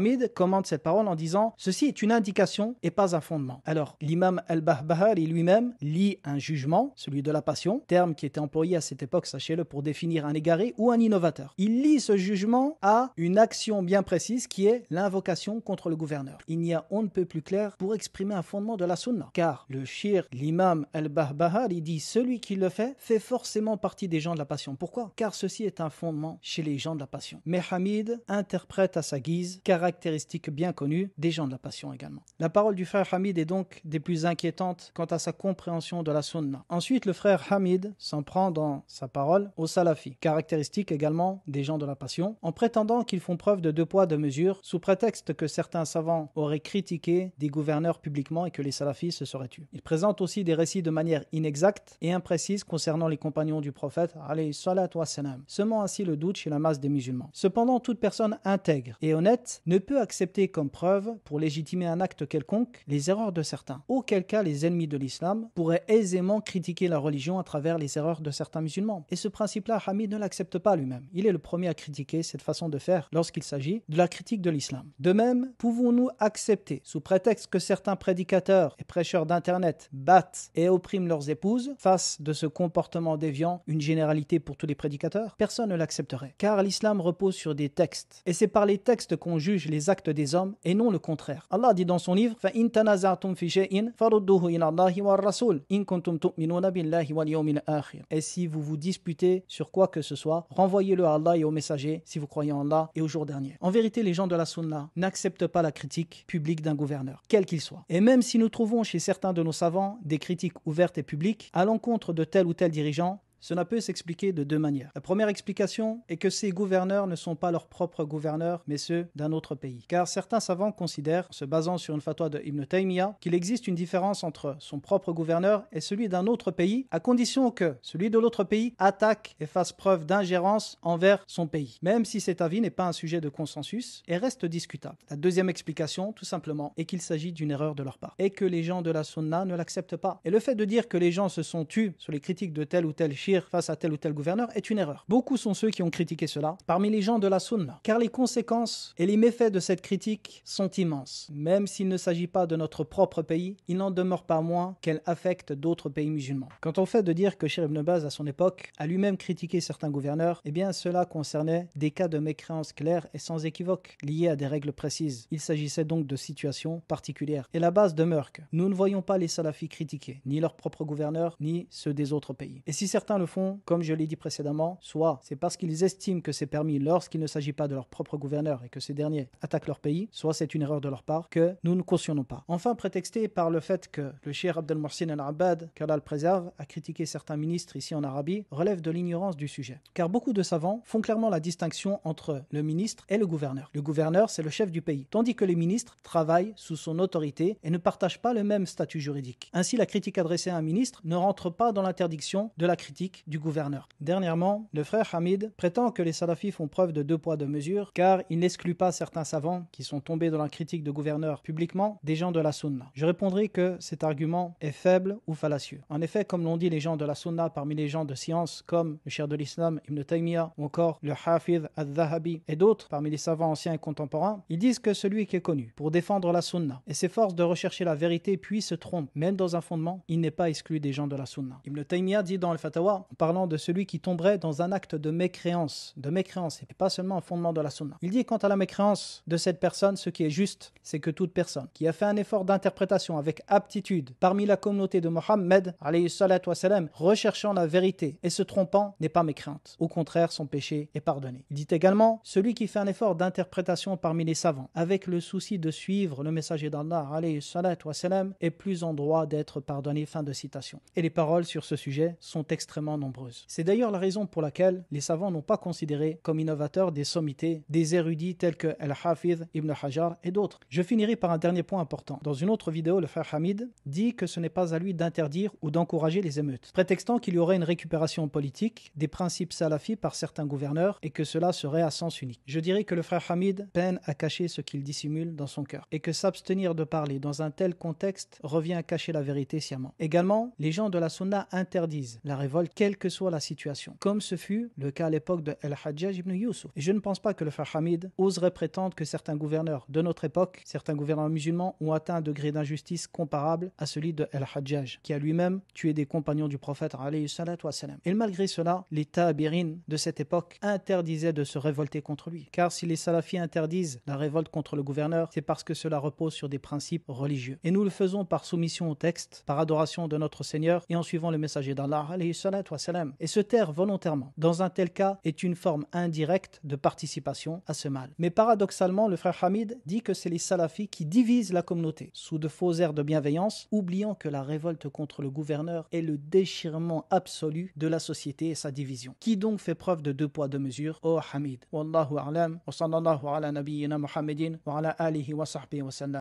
Hamid commente cette parole en disant « Ceci est une indication et pas un fondement ». Alors, l'imam al-Barbahari lui-même lit un jugement, celui de la passion, terme qui était employé à cette époque, sachez-le, pour définir un égaré ou un innovateur. Il lie ce jugement à une action bien précise qui est l'invocation contre le gouverneur. Il n'y a on ne peut plus clair pour exprimer un fondement de la sunna. Car le shir, l'imam al-Barbahari dit « Celui qui le fait forcément partie des gens de la passion ». Pourquoi? Car ceci est un fondement chez les gens de la passion. Mais Hamid interprète à sa guise, caractéristique bien connue des gens de la passion également. La parole du frère Hamid est donc des plus inquiétantes quant à sa compréhension de la sunna. Ensuite, le frère Hamid s'en prend dans sa parole aux salafis, caractéristique également des gens de la passion, en prétendant qu'ils font preuve de deux poids, deux mesures, sous prétexte que certains savants auraient critiqué des gouverneurs publiquement et que les salafis se seraient tus. Il présente aussi des récits de manière inexacte et imprécise concernant les compagnons du prophète, alayhi salatu wassalam, semant ainsi le doute chez la masse des musulmans. Cependant, toute personne intègre et honnête ne peut accepter comme preuve, pour légitimer un acte quelconque, les erreurs de certains. Auquel cas, les ennemis de l'islam pourraient aisément critiquer la religion à travers les erreurs de certains musulmans. Et ce principe-là, Hamid ne l'accepte pas lui-même. Il est le premier à critiquer cette façon de faire lorsqu'il s'agit de la critique de l'islam. De même, pouvons-nous accepter, sous prétexte que certains prédicateurs et prêcheurs d'internet battent et oppriment leurs épouses, face de ce comportement déviant, une généralité pour tous les prédicateurs? Personne ne l'accepterait. Car l'islam repose sur des textes. Et c'est par les textes qu'on juge les actes des hommes et non le contraire. Allah dit dans son livre فَإِن تَنَازَعْتُمْ فِي شَيْءٍ فَرُدُّوهُ إِلَى اللَّهِ وَالرَّسُولِ إِن كُنتُمْ تُؤْمِنُونَ بِاللَّهِ وَالْيَوْمِ الْآخِرِ. Et si vous vous disputez sur quoi que ce soit, renvoyez-le à Allah et au messager si vous croyez en Allah et au jour dernier. En vérité, les gens de la sunna n'acceptent pas la critique publique d'un gouverneur, quel qu'il soit. Et même si nous trouvons chez certains de nos savants des critiques ouvertes et publiques à l'encontre de tel ou tel dirigeant, cela peut s'expliquer de deux manières. La première explication est que ces gouverneurs ne sont pas leurs propres gouverneurs, mais ceux d'un autre pays. Car certains savants considèrent, en se basant sur une fatwa de Ibn Taymiyyah, qu'il existe une différence entre son propre gouverneur et celui d'un autre pays, à condition que celui de l'autre pays attaque et fasse preuve d'ingérence envers son pays, même si cet avis n'est pas un sujet de consensus et reste discutable. La deuxième explication, tout simplement, est qu'il s'agit d'une erreur de leur part, et que les gens de la sunna ne l'acceptent pas. Et le fait de dire que les gens se sont tus sur les critiques de tel ou tel shir face à tel ou tel gouverneur est une erreur. Beaucoup sont ceux qui ont critiqué cela parmi les gens de la sunna, car les conséquences et les méfaits de cette critique sont immenses. Même s'il ne s'agit pas de notre propre pays, il n'en demeure pas moins qu'elle affecte d'autres pays musulmans. Quant au fait de dire que Cheikh Ibn Baz à son époque a lui-même critiqué certains gouverneurs, eh bien cela concernait des cas de mécréance clairs et sans équivoque, liés à des règles précises. Il s'agissait donc de situations particulières. Et la base demeure que nous ne voyons pas les salafis critiquer, ni leurs propres gouverneurs, ni ceux des autres pays. Et si certains le font, comme je l'ai dit précédemment, soit c'est parce qu'ils estiment que c'est permis lorsqu'il ne s'agit pas de leur propre gouverneur et que ces derniers attaquent leur pays, soit c'est une erreur de leur part que nous ne cautionnons pas. Enfin, prétexté par le fait que le cheikh Abdel Mohsin al-Abbad, qu'Allah le préserve, a critiqué certains ministres ici en Arabie, relève de l'ignorance du sujet. Car beaucoup de savants font clairement la distinction entre le ministre et le gouverneur. Le gouverneur, c'est le chef du pays, tandis que les ministres travaillent sous son autorité et ne partagent pas le même statut juridique. Ainsi, la critique adressée à un ministre ne rentre pas dans l'interdiction de la critique du gouverneur. Dernièrement, le frère Hamid prétend que les salafis font preuve de deux poids deux mesures car il n'exclut pas certains savants qui sont tombés dans la critique de gouverneurs publiquement des gens de la sunna. Je répondrai que cet argument est faible ou fallacieux. En effet, comme l'ont dit les gens de la sunna parmi les gens de science comme le cheikh de l'islam Ibn Taymiyyah ou encore le Hafidh al-Dhahabi et d'autres parmi les savants anciens et contemporains, ils disent que celui qui est connu pour défendre la sunna et s'efforce de rechercher la vérité puis se trompe, même dans un fondement, il n'est pas exclu des gens de la sunna. Ibn Taymiyyah dit dans le Fatawa en parlant de celui qui tomberait dans un acte de mécréance et pas seulement un fondement de la sunna. Il dit quant à la mécréance de cette personne, ce qui est juste, c'est que toute personne qui a fait un effort d'interprétation avec aptitude parmi la communauté de Mohammed, alayhi salatu wassalam, recherchant la vérité et se trompant, n'est pas mécréante. Au contraire, son péché est pardonné. Il dit également, celui qui fait un effort d'interprétation parmi les savants, avec le souci de suivre le messager d'Allah, alayhi salatu wassalam, est plus en droit d'être pardonné. Fin de citation. Et les paroles sur ce sujet sont extrêmement nombreuses. C'est d'ailleurs la raison pour laquelle les savants n'ont pas considéré comme innovateurs des sommités, des érudits tels que Al-Hafidh, Ibn Hajar et d'autres. Je finirai par un dernier point important. Dans une autre vidéo, le frère Hamid dit que ce n'est pas à lui d'interdire ou d'encourager les émeutes, prétextant qu'il y aurait une récupération politique des principes salafis par certains gouverneurs et que cela serait à sens unique. Je dirais que le frère Hamid peine à cacher ce qu'il dissimule dans son cœur et que s'abstenir de parler dans un tel contexte revient à cacher la vérité sciemment. Également, les gens de la sunna interdisent la révolte quelle que soit la situation, comme ce fut le cas à l'époque de Al-Hajjaj ibn Yusuf. Et je ne pense pas que le frère Hamid oserait prétendre que certains gouverneurs de notre époque, certains gouverneurs musulmans, ont atteint un degré d'injustice comparable à celui de Al-Hajjaj, qui a lui-même tué des compagnons du prophète alayhi salatu wassalam. Et malgré cela, les tabirin de cette époque interdisaient de se révolter contre lui. Car si les salafis interdisent la révolte contre le gouverneur, c'est parce que cela repose sur des principes religieux. Et nous le faisons par soumission au texte, par adoration de notre Seigneur et en suivant le messager d'Allah alayhi salatu wassalam. Et se taire volontairement, dans un tel cas, est une forme indirecte de participation à ce mal. Mais paradoxalement, le frère Hamid dit que c'est les salafis qui divisent la communauté sous de faux airs de bienveillance, oubliant que la révolte contre le gouverneur est le déchirement absolu de la société et sa division. Qui donc fait preuve de deux poids deux mesures? Oh Hamid. Wallahu a'lam wa sallallahu ala nabiyyina Muhammadin wa ala alihi wa sahbihi wa sallam.